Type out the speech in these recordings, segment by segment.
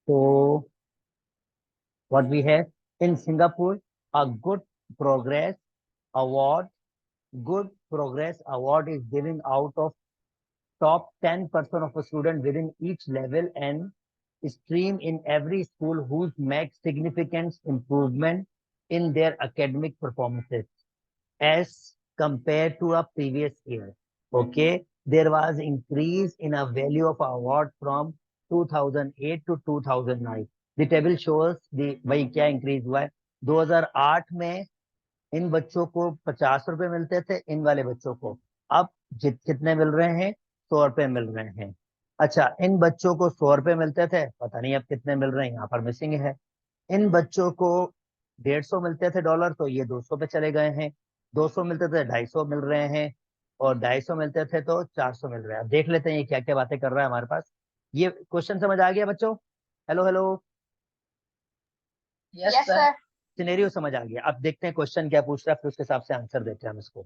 So what we have in Singapore, a good progress award, good progress award is given out of top 10% of a student within each level and stream in every school who's make significant improvement in their academic performances as compared to a previous year. Okay, there was increase in a value of award from 2008 to 2009. The table shows the भाई क्या increase हुआ है 2008 में इन बच्चों को 50 रुपए मिलते थे, इन वाले बच्चों को अब कितने मिल रहे हैं, 100 रुपए मिल रहे हैं। अच्छा, इन बच्चों को 100 रुपए मिलते थे, पता नहीं अब कितने मिल रहे हैं, यहाँ पर मिसिंग है। इन बच्चों को 150 मिलते थे डॉलर, तो ये 200 पे चले गए हैं। 200 मिलते थे, 250 मिल रहे हैं, और 250 मिलते थे तो 400 मिल रहे हैं। अब देख लेते हैं ये क्या क्या बातें कर रहा है हमारे पास। ये क्वेश्चन समझ आ गया बच्चों? Hello hello, yes sir. Scenario समझ आ गया। अब देखते हैं क्वेश्चन क्या पूछ रहा है, फिर उसके हिसाब से आंसर देते हैं हम इसको।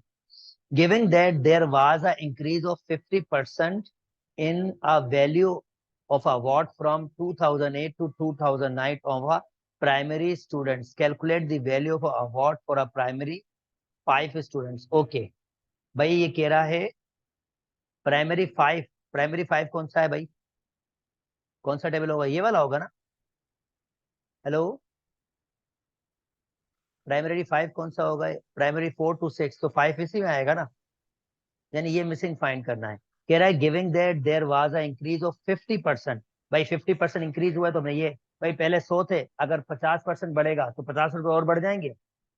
Given that there was an increase of 50% in a value of award from 2008 to 2009 of a primary students, calculate the value of a award for a primary 5 students. Okay, भाई ये कह रहा है प्राइमरी 5, प्राइमरी 5 कौन सा है भाई? कौन सा टेबल होगा? ये वाला होगा ना? हेलो, प्राइमरी 5 कौन सा होगा? प्राइमरी 4 to 6, तो 5 इसी में आएगा ना, यानी ये मिसिंग फाइंड करना है। कह रहा है giving that there was a increase of 50%। भाई 50% इंक्रीज हुआ, तो मैं ये भाई पहले 100 थे, अगर 50% बढ़ेगा तो 50 रुपए और बढ़ जाएंगे,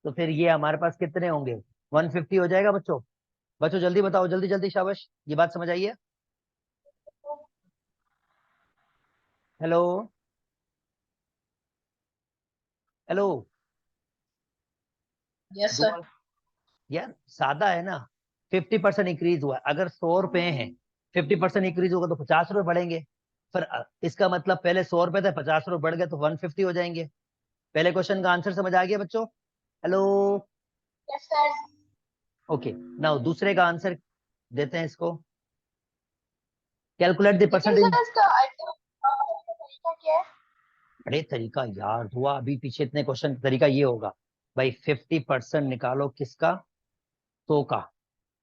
तो फिर ये हमारे पास कितने होंगे? 150 हो जाएगा बच्चों। बच्चों जल्दी बताओ, जल्दी जल्दी, शाबाश। ये बात समझ आई है? हेलो हेलो, यस दो सर। यार सादा है ना। 50% इंक्रीज हुआ है, अगर 100 रुपए हैं, 50% इंक्रीज होगा तो 50 रुपए बढ़ेंगे। फिर इसका मतलब पहले 100 रुपए थे, 50 रुपए बढ़ गए तो 150 हो जाएंगे। पहले क्वेश्चन का आंसर समझ आ गया बच्चों? Hello, yes sir. Okay. Now दूसरे का आंसर देते हैं इसको। कैलकुलेट द लेकिन परसेंटेज। सर इसका तरीका क्या है? अरे तरीका यार हुआ अभी पीछे इतने क्वेश्चन, तरीका ये होगा भाई 50% निकालो किसका? 100 का,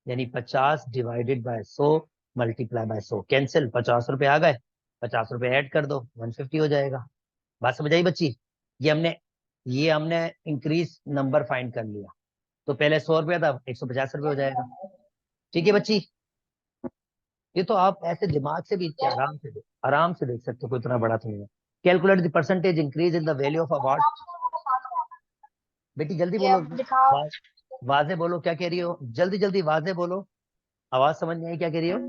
यानी 50 divided by 100 multiply by 100। Cancel, 50 रुपए आ गए, 50 रुपए ऐड कर दो, 150 हो जाएगा। बात समझ आई बच्ची? ये हमने इंक्रीज नंबर फाइंड कर लिया। तो पहले 100 रुपया था, 150 रुपये हो जाएगा। ठीक है बच्ची? ये तो आप ऐसे दिमाग से भी यस आराम से देख सकते हो, कोई इतना बड़ा तो नहीं है। Calculate the percentage increase in the value of award. बेटी जल्दी ये बोलो, अब दिखाओ। वाजे बोलो, क्या कह रही हो? जल्दी जल्दी वाजे बोलो, आवाज समझ नहीं आई, क्या कह रही हो?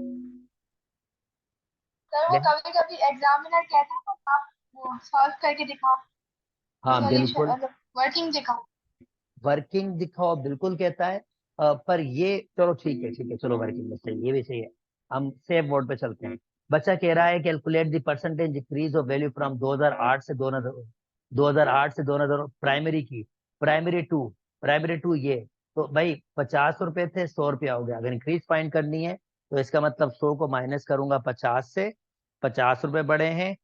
सर वो कभी कभी एग्जामिनर कहता है तो आप वो सॉल्व करके दिखाओ, हाँ सॉल्यूशन बिल्कुल, मतलब वर्किंग दिखाओ। वर्किंग दिखाओ बिल्कुल कहता है। पर ये चलो ठीक है, ठीक है, चलो वर्किंग में सही, ये भी सही है। हम सेव बोर्ड पे चलते हैं। बच्चा कह रहा है calculate the percentage increase of value from 2008 से 2008 से 2000 प्राइमरी की, प्राइमरी टू ये। तो भाई 50 रुपए थे, 100 रुपया हो गया। अगर इंक्रीज फाइंड करनी है तो इसका मतलब 100 को माइनस करूंगा 50 से, 50 रुपए बढ़े हैं।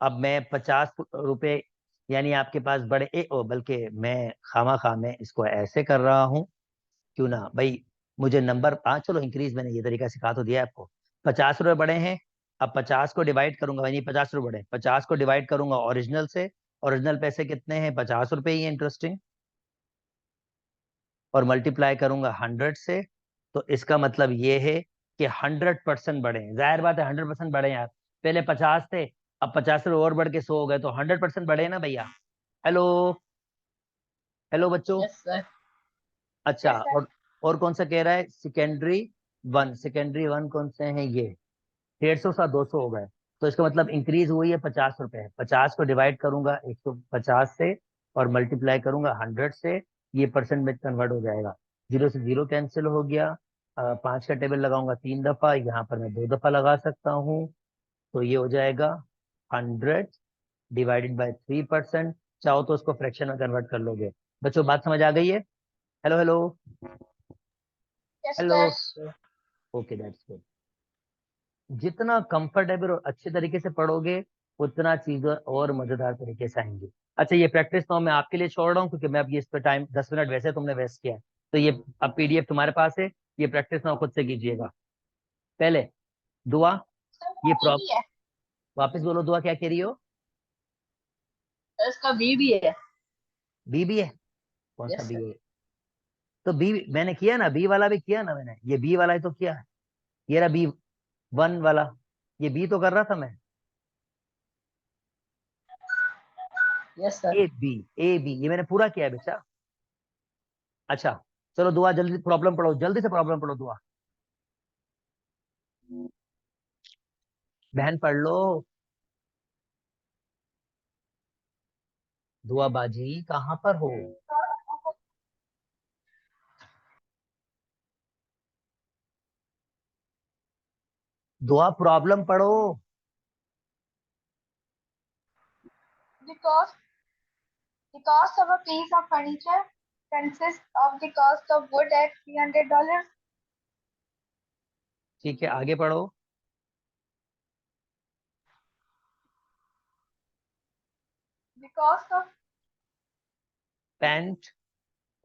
अब मैं 50 रुपए, यानी आपके पास बड़े बल्कि मैं खामा खा मैं इसको ऐसे कर रहा हूँ, क्यों ना भाई, मुझे नंबर चलो इंक्रीज मैंने ये तरीका सिखा तो दिया है आपको। 50 रुपए बड़े हैं, अब 50 को डिवाइड करूंगा, यानी 50 रुपए बड़े, 50 को डिवाइड करूंगा ओरिजिनल से। ओरिजिनल पैसे कितने हैं? 50 रुपए ही है, इंटरेस्टिंग। और मल्टीप्लाई करूंगा 100 से। तो इसका मतलब ये है कि 100% बढ़े हैं। जाहिर बात है 100% बढ़े हैं यार। पहले 50 थे, अब 50 रुपए और बढ़ के 100 हो गए, तो 100% बढ़े ना भैया। हेलो हेलो बच्चों। Yes sir. अच्छा, यस सर। और कौन सा कह रहा है? सेकेंडरी 1, सेकेंडरी 1 कौन से हैं ये? 150 सा 200 हो गए। तो इसका मतलब इंक्रीज हुई है 50 रुपए। 50 को डिवाइड करूंगा 150 से, और मल्टीप्लाई करूंगा 100 से। ये परसेंट में कन्वर्ट हो जाएगा। जीरो से जीरो कैंसिल हो गया। 5 का टेबल लगाऊंगा 3 दफा, यहाँ पर मैं 2 दफा लगा सकता हूँ। तो ये हो जाएगा 100 डिवाइडेड बाई 3%। चाहो तो उसको फ्रैक्शन में कन्वर्ट कर लोगे। बच्चों बात समझ आ गई है? Hello hello yes hello, sir. Okay that's good. जितना कंफर्टेबल और अच्छे तरीके से पढ़ोगे, उतना चीजें और मजेदार तरीके से आएंगी। अच्छा, ये प्रैक्टिस तो मैं आपके लिए छोड़ रहा हूँ, क्योंकि मैं अब ये इस पे टाइम 10 मिनट वैसे तुमने वेस्ट किया है, तो ये अब पीडीएफ तुम्हारे पास है, ये प्रैक्टिस ना खुद से कीजिएगा। पहले दुआ, सर ये ये भी है, वापस बोलो, दुआ क्या कह रही हो? इसका भी है। बी भी है? कौन सा यस बी सर। है? तो बी मैंने किया ना, बी वाला भी किया ना मैंने, ये बी वाला ही तो किया है। ये रहा B1 वाला, ये बी तो कर रहा था मैं। Yes sir. ए बी ये मैंने पूरा किया है बेटा। अच्छा, चलो दुआ जल्दी प्रॉब्लम पढ़ो, जल्दी से प्रॉब्लम पढ़ो दुआ। बहन पढ़ लो। दुआ बाजी कहाँ पर हो? दुआ प्रॉब्लम पढ़ो। Because the cost of a piece of furniture consists of the cost of wood at $300. ठीक है, आगे पढ़ो। The cost of paint,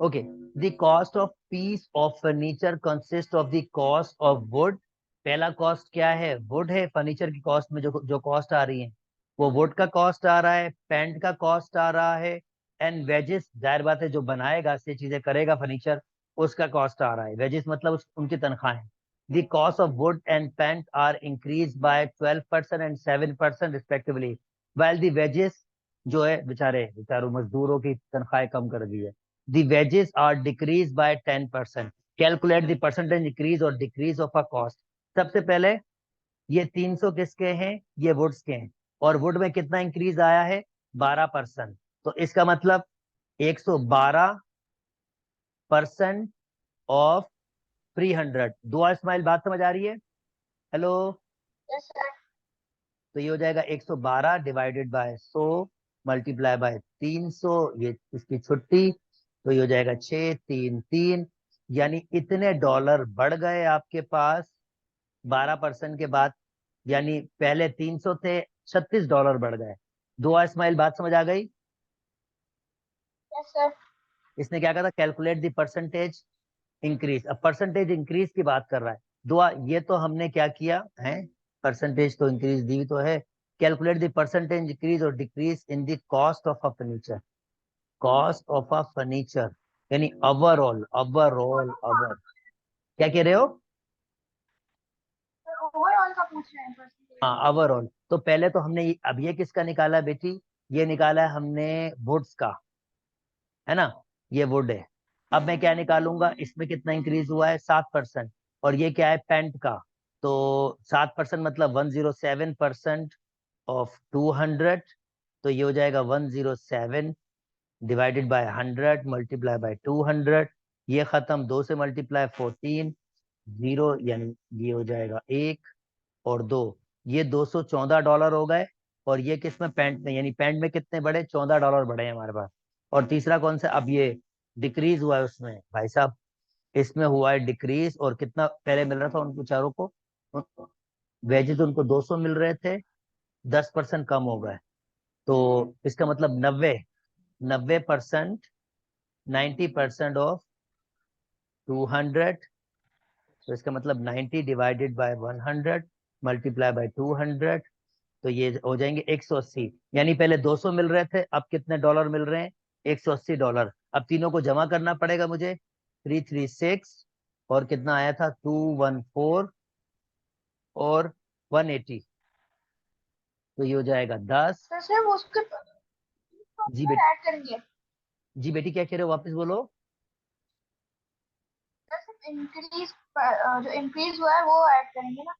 okay. The cost of piece of furniture consist of the cost of wood. पहला cost क्या है? Would है। Furniture की cost में जो जो कॉस्ट आ रही है, वो वुड का कॉस्ट आ रहा है, पेंट का कॉस्ट आ रहा है, एंड वेजेस, जाहिर बात है जो बनाएगा, से चीजें करेगा फर्नीचर, उसका कॉस्ट आ रहा है। वेजेस मतलब उनकी तनख्वाहें। The cost of wood and paint are increase by 12% and 7% respectively, while the wages, जो है बेचारों मजदूरों की तनख्वाहें कम कर दी है, the wages are decreased by 10%. Calculate the percentage increase or decrease of a cost. सबसे पहले ये 300 किसके हैं? ये वुड्स के हैं। और वुड में कितना इंक्रीज आया है? 12%। तो इसका मतलब 112% ऑफ 300। दुआ इस्माइल, बात समझ आ रही है? हेलो? yes sir. तो ये हो जाएगा 112 डिवाइडेड बाय 100 मल्टीप्लाई बाय 300, ये इसकी छुट्टी, तो ये हो जाएगा 633। यानी इतने डॉलर बढ़ गए आपके पास 12% के बाद। यानी पहले 300 थे, 36 डॉलर बढ़ गए। दुआ इस्माइल, बात समझ आ गई? Yes sir. इसने क्या कहा था? Calculate the percentage increase. अब परसेंटेज इंक्रीज की बात कर रहा है। दुआ ये तो हमने क्या किया है, परसेंटेज तो इंक्रीज दी तो है। कैलकुलेट द परसेंटेज इंक्रीज और decrease in the cost of a furniture. Cost of a furniture यानी ओवरऑल, ओवर क्या कह रहे हो? ओवरऑल का पूछ रहे हैं परसेंटेज। हाँ, ओवरऑल। तो पहले तो हमने अब ये किसका निकाला बेटी? ये निकाला है हमने वुड्स का, है ना? ये वुड है। अब मैं क्या निकालूंगा? इसमें कितना इंक्रीज हुआ है? 7%। और ये क्या है? पेंट का। तो 7% मतलब 107% ऑफ 200। तो ये हो जाएगा 107 डिवाइडेड बाय 100 मल्टीप्लाई बाय 200। ये खत्म, 2 से मल्टीप्लाई 14, 0 यानी ये हो जाएगा 1 और 2, ये $214 हो गए। और ये किसमें? पैंट में। यानी पैंट में कितने बढ़े? $14 बढ़े हैं हमारे पास। और तीसरा कौन सा? अब ये डिक्रीज हुआ है उसमें भाई साहब, इसमें हुआ है डिक्रीज। और कितना पहले मिल रहा था उनको चारों को? वेजेस उनको 200 मिल रहे थे, 10% कम हो गए। तो इसका मतलब 90% 90% ऑफ 200। तो इसका मतलब 90 डिवाइडेड बाय 100 मल्टीप्लाई बाय 200। तो ये हो जाएंगे 180। यानी पहले 200 मिल रहे थे, अब कितने डॉलर मिल रहे हैं? 180 डॉलर। अब तीनों को जमा करना पड़ेगा मुझे। 336 और कितना आया था? 214 और 180। तो ये हो जाएगा 10। तो सिर्फ उसके जी बेटी, ऐड करेंगे। जी बेटी क्या कह रहे हो? वापस बोलो। तो सिर्फ इंक्रीज, जो इंक्रीज हुआ है वो ऐड करेंगे ना,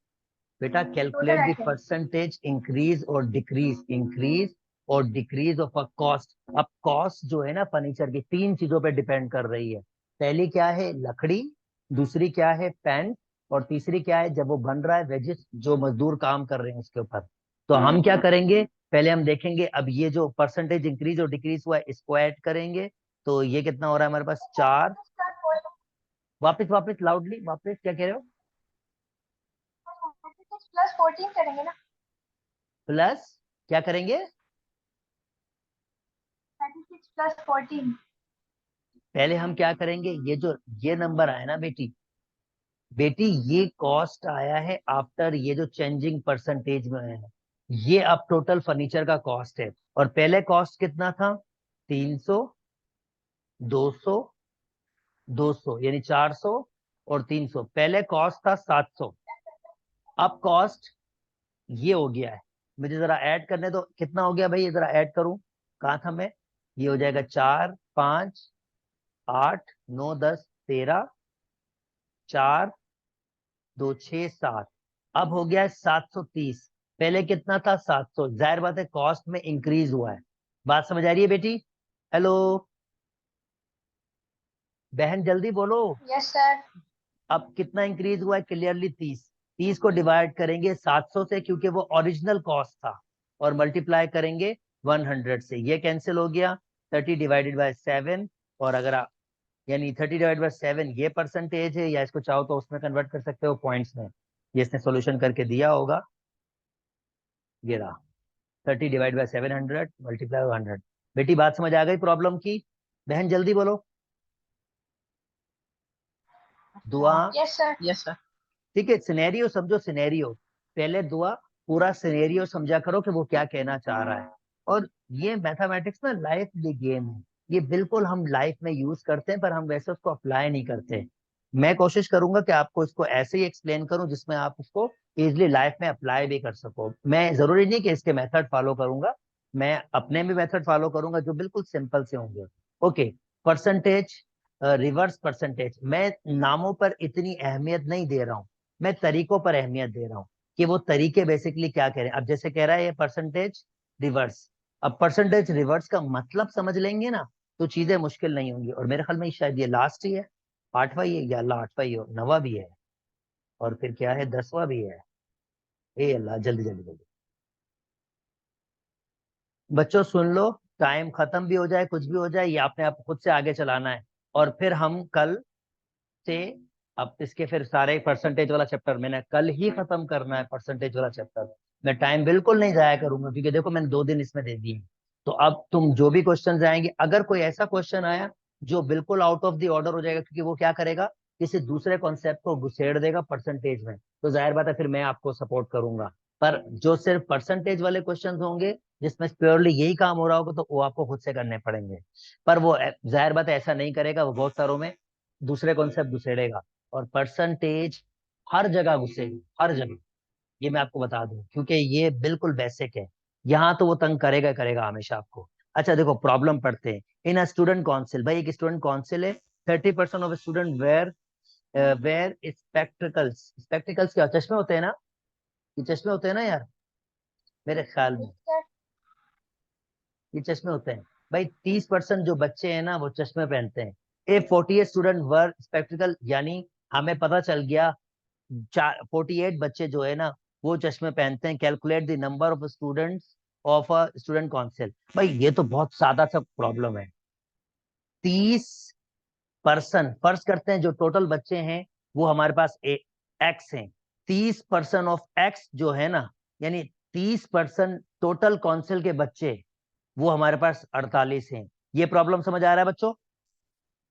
बेटा टोटल कैलकुलेट द ऐड करेंगे। परसेंटेज इंक्रीज और डिक्रीज, इंक्रीज और डिक्रीज ऑफ अ कॉस्ट। अब कॉस्ट जो है ना फर्नीचर की, 3 चीजों पे डिपेंड कर रही है। पहली क्या है? लकड़ी। दूसरी क्या है? पेंट। और तीसरी क्या है? जब वो बन रहा है, वेजेस, जो मजदूर काम कर रहे हैं उसके ऊपर। तो हम क्या करेंगे? पहले हम देखेंगे, अब ये जो परसेंटेज इंक्रीज और डिक्रीज हुआ है इसको ऐड करेंगे। तो ये कितना हो रहा है हमारे पास? 4। वापस वापस लाउडली, वापस क्या कह रहे हो? प्लस 14 करेंगे ना। प्लस क्या करेंगे? 36 plus 14. पहले हम क्या करेंगे, ये नंबर आया ना बेटी, ये कॉस्ट आया है आफ्टर ये जो चेंजिंग परसेंटेज में है, ये अब टोटल फर्नीचर का कॉस्ट है। और पहले कॉस्ट कितना था? 300, 200, 200 यानी 400 और 300। पहले कॉस्ट था 700, अब कॉस्ट ये हो गया है। मुझे जरा ऐड करने दो, कितना हो गया भाई, ये जरा ऐड करूं, कहा था मैं? ये हो जाएगा 4, 5, 8, 9, 10, 13, 4, 2, 6, 7, अब हो गया है 730। पहले कितना था? 700। जाहिर बात है कॉस्ट में इंक्रीज हुआ है। बात समझ आ रही है बेटी? हेलो बहन जल्दी बोलो। Yes, sir. अब कितना इंक्रीज हुआ है? क्लियरली 30। 30 को डिवाइड करेंगे 700 से, क्योंकि वो ओरिजिनल कॉस्ट था, और मल्टीप्लाई करेंगे 100 से। ये कैंसिल हो गया। 30 डिवाइडेड बाय 7, और अगर यानी 30 डिवाइड बाय 7 ये परसेंटेज है, या इसको चाहो तो उसमें कन्वर्ट कर सकते हो पॉइंट्स में, ये इसने सोल्यूशन करके दिया होगा। ये रहा 30 डिवाइड बाय 700 मल्टीप्लाई 100। बेटी बात समझ आ गई प्रॉब्लम की? बहन जल्दी बोलो। दुआ। Yes, sir. Yes sir. ठीक है, सिनेरियो समझो, सिनेरियो पहले दुआ, पूरा सिनेरियो समझा करो कि वो क्या कहना चाह रहा है। और ये मैथमेटिक्स ना लाइफ गेम है, ये बिल्कुल हम लाइफ में यूज करते हैं, पर हम वैसे उसको अप्लाई नहीं करते। मैं कोशिश करूंगा कि आपको इसको ऐसे ही एक्सप्लेन करूं जिसमें आप उसको इजिली लाइफ में अप्लाई भी कर सको। मैं जरूरी नहीं कि इसके मेथड फॉलो करूंगा, मैं अपने भी मेथड फॉलो करूंगा जो बिल्कुल सिंपल से होंगे। ओके, परसेंटेज, रिवर्स परसेंटेज, मैं नामों पर इतनी अहमियत नहीं दे रहा हूं, मैं तरीकों पर अहमियत दे रहा हूँ कि वो तरीके बेसिकली क्या कह रहे हैं। अब जैसे कह रहा है ये परसेंटेज रिवर्स, अब परसेंटेज रिवर्स का मतलब समझ लेंगे ना तो चीजें मुश्किल नहीं होंगी। और मेरे ख्याल में शायद ये लास्ट ही है, 8वां ही है, या अल्लाह 8वां ही हो, 9वां भी है, और फिर क्या है 10वां भी है। ए अल्लाह, जल्दी जल्दी जल्दी बच्चों सुन लो, टाइम खत्म भी हो जाए कुछ भी हो जाए, ये आपने आप खुद से आगे चलाना है। और फिर हम कल से, अब इसके फिर सारे परसेंटेज वाला चैप्टर मैंने कल ही खत्म करना है। परसेंटेज वाला चैप्टर मैं टाइम बिल्कुल नहीं जाया करूंगा, क्योंकि देखो मैंने 2 दिन इसमें दे दिए। तो अब तुम जो भी क्वेश्चन आएंगे, अगर कोई ऐसा क्वेश्चन आया जो बिल्कुल आउट ऑफ द ऑर्डर हो जाएगा, क्योंकि वो क्या करेगा, किसी दूसरे कॉन्सेप्ट को घुसेड़ देगा परसेंटेज में, तो जाहिर बात है फिर मैं आपको सपोर्ट करूंगा। पर जो सिर्फ परसेंटेज वाले क्वेश्चन होंगे जिसमें प्योरली यही काम हो रहा होगा, तो वो आपको खुद से करने पड़ेंगे। पर वो जाहिर बात है ऐसा नहीं करेगा, वो बहुत सारों में दूसरे कॉन्सेप्ट घुसेड़ेगा। और परसेंटेज हर जगह घुसेगी, हर जगह, ये मैं आपको बता दूं, क्योंकि ये बिल्कुल बेसिक है। यहाँ तो वो तंग करेगा करेगा हमेशा आपको। अच्छा देखो प्रॉब्लम पढ़ते हैं। इन अ स्टूडेंट काउंसिल, भाई एक स्टूडेंट काउंसिल है, 30% of student wear wear spectacles. Spectacles क्या, चश्मे होते हैं ना? ये चश्मे होते हैं ना यार, मेरे ख्याल में Yes, sir. ये चश्मे होते हैं। भाई 30% जो बच्चे हैं ना वो चश्मे पहनते हैं। ए 48 स्टूडेंट वर स्पेक्टिकल, यानी हमें पता चल गया 48 बच्चे जो है ना वो चश्मे पहनते हैं। Calculate the number of students of a student council. भाई ये तो बहुत सादा सा प्रॉब्लम है। 30%, फर्ज करते हैं जो टोटल बच्चे हैं वो हमारे पास एक्स हैं, 30% ऑफ एक्स जो है ना, यानी 30% टोटल काउंसिल के बच्चे, वो हमारे पास 48 हैं। ये प्रॉब्लम समझ आ रहा है बच्चों?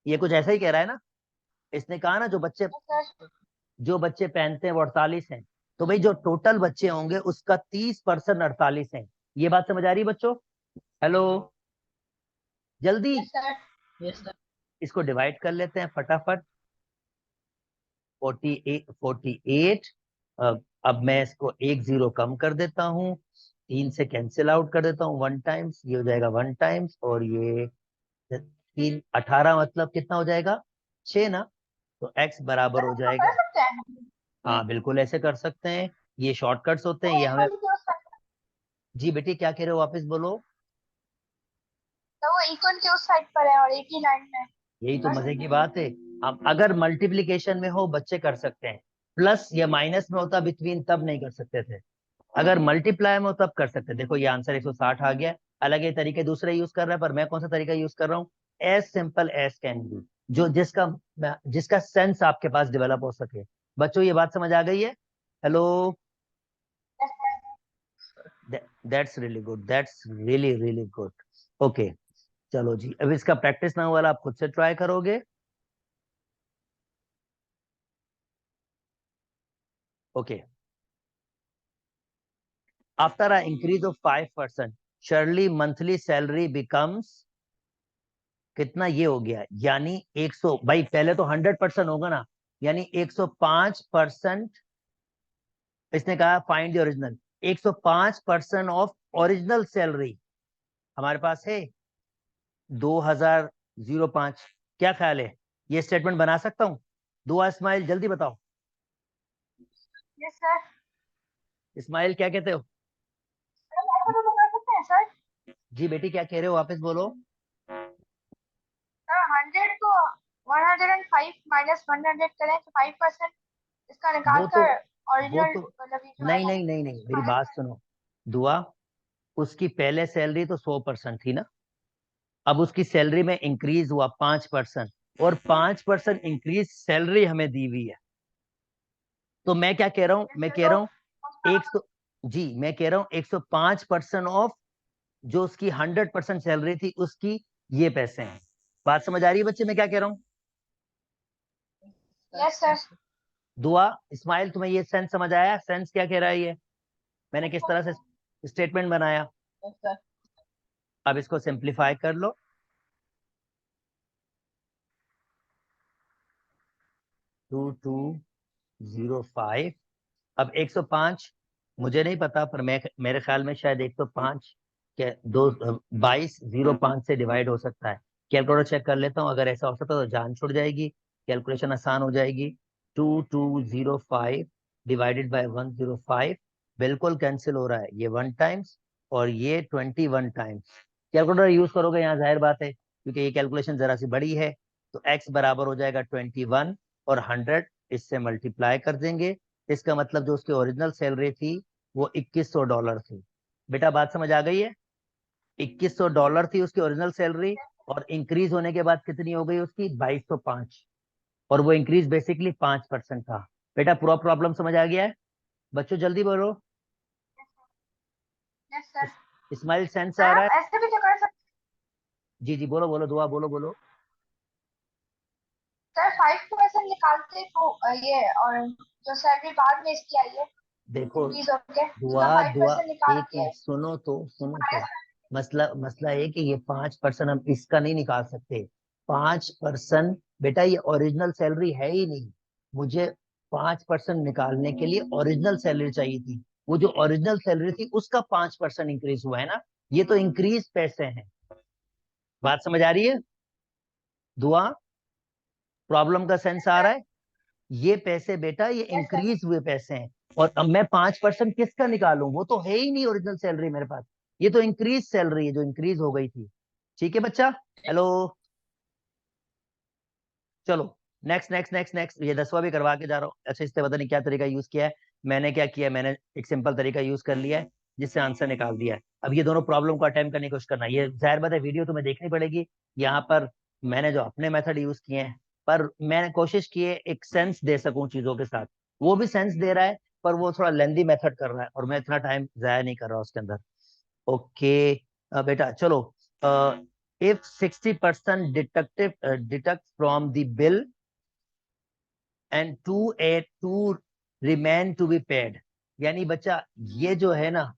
ये कुछ ऐसा ही कह रहा है ना, इसने कहा ना Yes, sir. जो बच्चे पहनते हैं वो 48 हैं। तो भाई जो टोटल बच्चे होंगे उसका 30% 48 है। ये बात समझ आ रही है बच्चों? हेलो जल्दी Yes, sir. Yes sir. इसको डिवाइड कर लेते हैं फटाफट। 48। अब मैं इसको 1 0 कम कर देता हूँ, 3 से कैंसिल आउट कर देता हूँ, 1 टाइम्स ये हो जाएगा 1 टाइम्स, और ये 3 18 मतलब कितना हो जाएगा? 6 ना। तो x बराबर सर हो इसको कर जाएगा। सकते हैं? हाँ बिल्कुल ऐसे कर सकते हैं, ये शॉर्टकट्स होते तो हैं, ये हमें। इक्वल के उस साइड, जी बेटी क्या कह रहे हो, वापस बोलो। तो वो इक्वल के उस साइड पर है और एक ही लाइन में है। यही तो कर मजे सकते की हैं। बात है। अब अगर मल्टीप्लिकेशन में हो बच्चे कर सकते हैं, प्लस या माइनस में होता बिटवीन तब नहीं कर सकते थे। अगर मल्टीप्लाई में हो तब कर सकते। देखो ये आंसर 160 आ गया। अलग ये तरीके दूसरे यूज कर रहा है, पर मैं कौन सा तरीका यूज कर रहा हूँ? As simple as can be, जो जिसका सेंस आपके पास डेवलप हो सके। बच्चों ये बात समझ आ गई है? Hello that's really good, that's really really good. Okay, चलो जी, अब इसका प्रैक्टिस ना वाला आप खुद से ट्राई करोगे। Okay, after a increase of 5%, Shirley monthly salary becomes कितना, ये हो गया यानी 100, भाई पहले तो 100% होगा ना, यानी 105%। इसने कहा find the original, 105% of original salary हमारे पास है 2005। क्या ख्याल है, ये स्टेटमेंट बना सकता हूं? दुआ इस्माइल जल्दी बताओ। Yes sir. इस्माइल क्या कहते हो? ऐसा तो बता सकते हैं सर। जी बेटी क्या कह रहे हो, वापस बोलो। सर 100 को 105 माइनस 100 करें तो 5% इसका निकाल वो तो कर वो ओरिजिनल तो मतलब ये जो है नहीं नहीं नहीं नहीं, मेरी माइनस बात कर। सुनो। दुआ, उसकी पहले सैलरी तो 100% थी ना, अब उसकी सैलरी में इंक्रीज हुआ 5%, और 5% इंक्रीज सैलरी हमें दी हुई है। तो मैं क्या कह रहा हूं, मैं कह तो रहा हूं एक सौ, जी मैं कह रहा हूं 105% ऑफ जो उसकी 100% सैलरी थी उसकी, ये पैसे हैं। बात समझ आ रही है बच्चे, मैं क्या कह रहा हूँ? Yes sir. दुआ इस्माइल, तुम्हें ये सेंस समझ आया? सेंस क्या कह रहा है ये, मैंने किस तरह से स्टेटमेंट बनाया? अब इसको सिंप्लीफाई कर लो। 2205, अब 105 मुझे नहीं पता, पर मैं मेरे ख्याल में शायद 105 के दो 2205 से डिवाइड हो सकता है। कैलकुलेटर चेक कर लेता हूँ, अगर ऐसा हो सकता तो जान छुड़ जाएगी, कैलकुलेशन आसान हो जाएगी। 2205 डिवाइडेड बाय 105 बिल्कुल कैंसिल हो रहा है, ये 1 टाइम्स और ये 21 टाइम्स। कैलकुलेटर यूज करोगे यहाँ, जाहिर बात है क्योंकि ये कैलकुलेशन जरा सी बड़ी है। तो x बराबर हो जाएगा 21 और 100 इससे मल्टीप्लाई कर देंगे। इसका मतलब जो उसकी ओरिजिनल सैलरी थी वो $2100 थी। बेटा बात समझ आ गई है? $2100 थी उसकी ओरिजिनल सैलरी, और इंक्रीज होने के बाद कितनी हो गई उसकी, 2205, और वो इंक्रीज बेसिकली 5% था। बेटा पूरा प्रॉब्लम समझ आ गया है? बच्चों जल्दी बोलो। Yes sir. इस्माइल सेंस सर आ रहा आप है? ऐसे भी तो कर सकते। जी जी बोलो बोलो, दुआ बोलो बोलो। सर 5% निकालते तो ये और जो सैलरी बाद में इसकी आई है देखो इंक्रीज होके उसका दुआ दुआ, 5% निकाल एक के मिनट सुनो तो, सुनो तो। माइनस। मसला मसला है कि ये 5% हम इसका नहीं निकाल सकते। 5% बेटा ये ओरिजिनल सैलरी है ही नहीं। मुझे 5% निकालने के लिए ओरिजिनल सैलरी चाहिए थी। वो जो ओरिजिनल सैलरी थी उसका 5% इंक्रीज हुआ है ना, ये तो इंक्रीज पैसे हैं। बात समझ आ रही है? दुआ, प्रॉब्लम का सेंस आ रहा है? ये पैसे बेटा ये यस सर। इंक्रीज हुए पैसे हैं, और अब मैं 5% किसका निकालूं, वो तो है ही नहीं ओरिजिनल सैलरी मेरे पास। ये तो इंक्रीज सैलरी है जो इंक्रीज हो गई थी। ठीक है बच्चा? हेलो, चलो नेक्स्ट नेक्स्ट नेक्स्ट नेक्स्ट, ये 10वां भी करवा के जा रहा हूँ। अच्छा इससे पता नहीं क्या तरीका यूज किया है, मैंने क्या किया, मैंने एक सिंपल तरीका यूज कर लिया है जिससे आंसर निकाल दिया है। अब ये दोनों प्रॉब्लम को अटेम्प्ट करने की कोशिश करना, ये जाहिर बात है वीडियो तुम्हें देखनी पड़ेगी। यहाँ पर मैंने जो अपने मेथड यूज किए हैं, पर मैंने कोशिश की है एक सेंस दे सकूं चीजों के साथ। वो भी सेंस दे रहा है, पर वो थोड़ा लेंदी मेथड कर रहा है, और मैं इतना टाइम जाया नहीं कर रहा उसके अंदर। ओके बेटा चलो, if 60% deduct from the bill and to remain to be paid, यानी बच्चा ये जो है ना,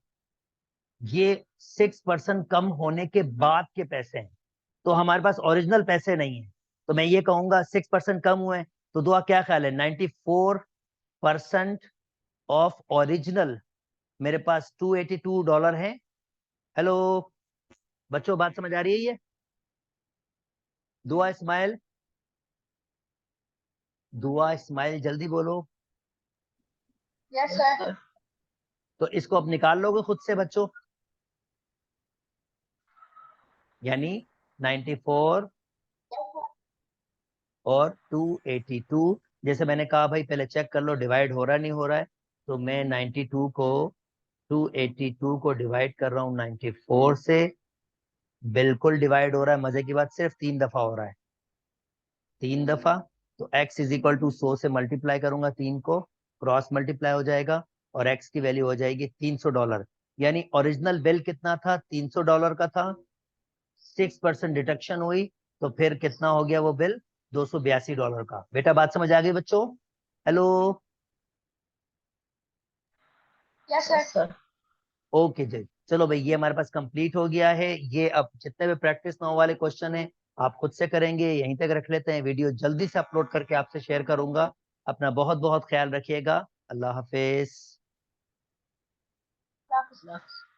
ये 6% कम होने के बाद के पैसे हैं। तो हमारे पास ओरिजिनल पैसे नहीं है, तो मैं ये कहूंगा 6% कम हुए। तो दुआ क्या ख्याल है, 94% ऑफ ओरिजिनल मेरे पास $282 है। हेलो बच्चों, बात समझ आ रही है ये? दुआ इस्माइल, दुआ इस्माइल जल्दी बोलो। Yes sir. तो इसको अब निकाल लोगे खुद से बच्चों, यानी 94 और 282, जैसे मैंने कहा भाई पहले चेक कर लो डिवाइड हो रहा नहीं हो रहा है। तो मैं 92 को 282 को डिवाइड कर रहा हूँ 94 से, बिल्कुल डिवाइड हो रहा है। मजे की बात, सिर्फ 3 दफा हो रहा है, 3 दफा। तो x इज इक्वल टू 100 से मल्टीप्लाई करूंगा, 3 को क्रॉस मल्टीप्लाई हो जाएगा, और x की वैल्यू हो जाएगी $300। यानी ओरिजिनल बिल कितना था, $300 का था, 6% डिडक्शन हुई तो फिर कितना हो गया वो बिल, $282 का। बेटा बात समझ आ गई बच्चों? Hello, Yes, sir. ओके जी। चलो भाई, ये हमारे पास कंप्लीट हो गया है। ये अब जितने भी प्रैक्टिस नाउ वाले क्वेश्चन है आप खुद से करेंगे। यहीं तक रख लेते हैं, वीडियो जल्दी से अपलोड करके आपसे शेयर करूंगा। अपना बहुत बहुत ख्याल रखिएगा। अल्लाह हाफिज। Love is love.